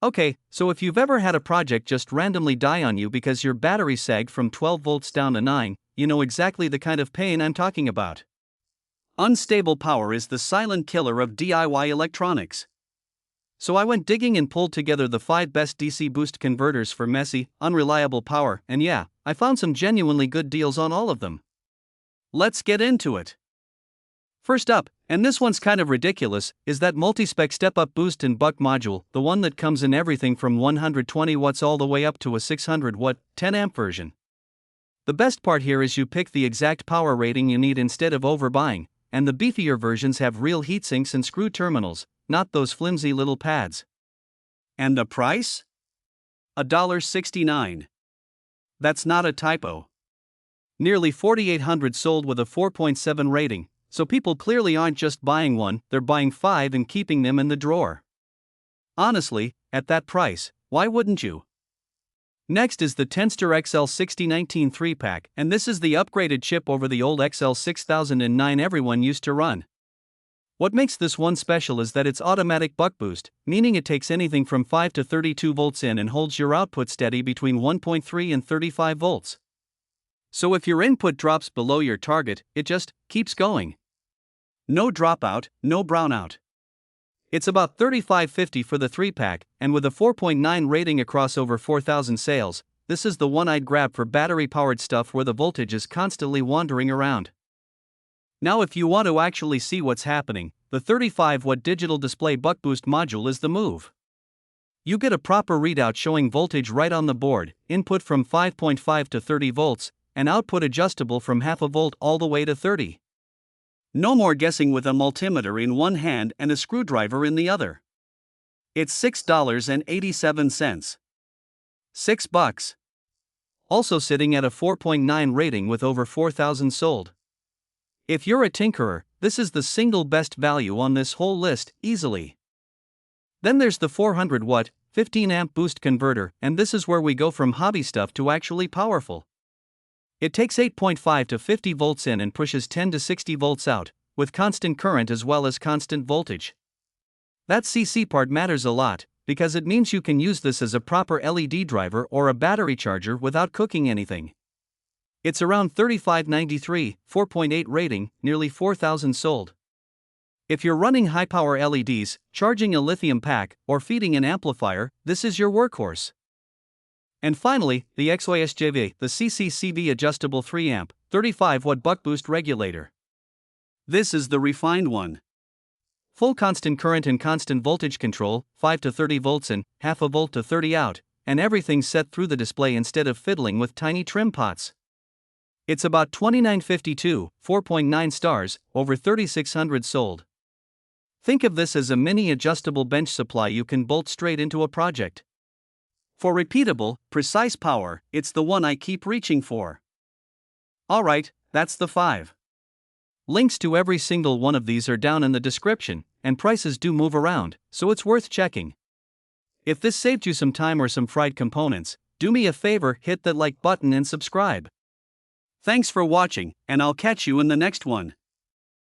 Okay, so if you've ever had a project just randomly die on you because your battery sagged from 12 volts down to 9, you know exactly the kind of pain I'm talking about. Unstable power is the silent killer of DIY electronics. So I went digging and pulled together the 5 best DC boost converters for messy, unreliable power, and yeah, I found some genuinely good deals on all of them. Let's get into it. First up, and this one's kind of ridiculous, is that multi-spec step-up boost and buck module, the one that comes in everything from 120 watts all the way up to a 600 watt, 10 amp version. The best part here is you pick the exact power rating you need instead of overbuying, and the beefier versions have real heatsinks and screw terminals, not those flimsy little pads. And the price? $1.69. That's not a typo. Nearly 4,800 sold with a 4.7 rating. So people clearly aren't just buying one, they're buying 5 and keeping them in the drawer. Honestly, at that price, why wouldn't you? Next is the TENSTAR XL6019 3-pack, and this is the upgraded chip over the old XL6009 everyone used to run. What makes this one special is that it's automatic buck boost, meaning it takes anything from 5 to 32 volts in and holds your output steady between 1.3 and 35 volts. So if your input drops below your target, it just keeps going. No dropout, no brownout. It's about $35.50 for the 3-pack, and with a 4.9 rating across over 4,000 sales, this is the one I'd grab for battery-powered stuff where the voltage is constantly wandering around. Now if you want to actually see what's happening, the 35-watt digital display buck boost module is the move. You get a proper readout showing voltage right on the board, input from 5.5 to 30 volts, and output adjustable from half a volt all the way to 30. No more guessing with a multimeter in one hand and a screwdriver in the other. It's $6.87. $6. Also sitting at a 4.9 rating with over 4,000 sold. If you're a tinkerer, this is the single best value on this whole list, easily. Then there's the 400 watt, 15 amp boost converter, and this is where we go from hobby stuff to actually powerful. It takes 8.5 to 50 volts in and pushes 10 to 60 volts out, with constant current as well as constant voltage. That CC part matters a lot, because it means you can use this as a proper LED driver or a battery charger without cooking anything. It's around $35.93, 4.8 rating, nearly 4,000 sold. If you're running high-power LEDs, charging a lithium pack, or feeding an amplifier, this is your workhorse. And finally, the XY-SJVA, the CCCV adjustable 3 amp, 35 watt buck boost regulator. This is the refined one. Full constant current and constant voltage control, 5 to 30 volts in, half a volt to 30 out, and everything's set through the display instead of fiddling with tiny trim pots. It's about $29.52, 4.9 stars, over 3,600 sold. Think of this as a mini adjustable bench supply you can bolt straight into a project. For repeatable, precise power, it's the one I keep reaching for. Alright, that's the 5. Links to every single one of these are down in the description, and prices do move around, so it's worth checking. If this saved you some time or some fried components, do me a favor, hit that like button and subscribe. Thanks for watching, and I'll catch you in the next one.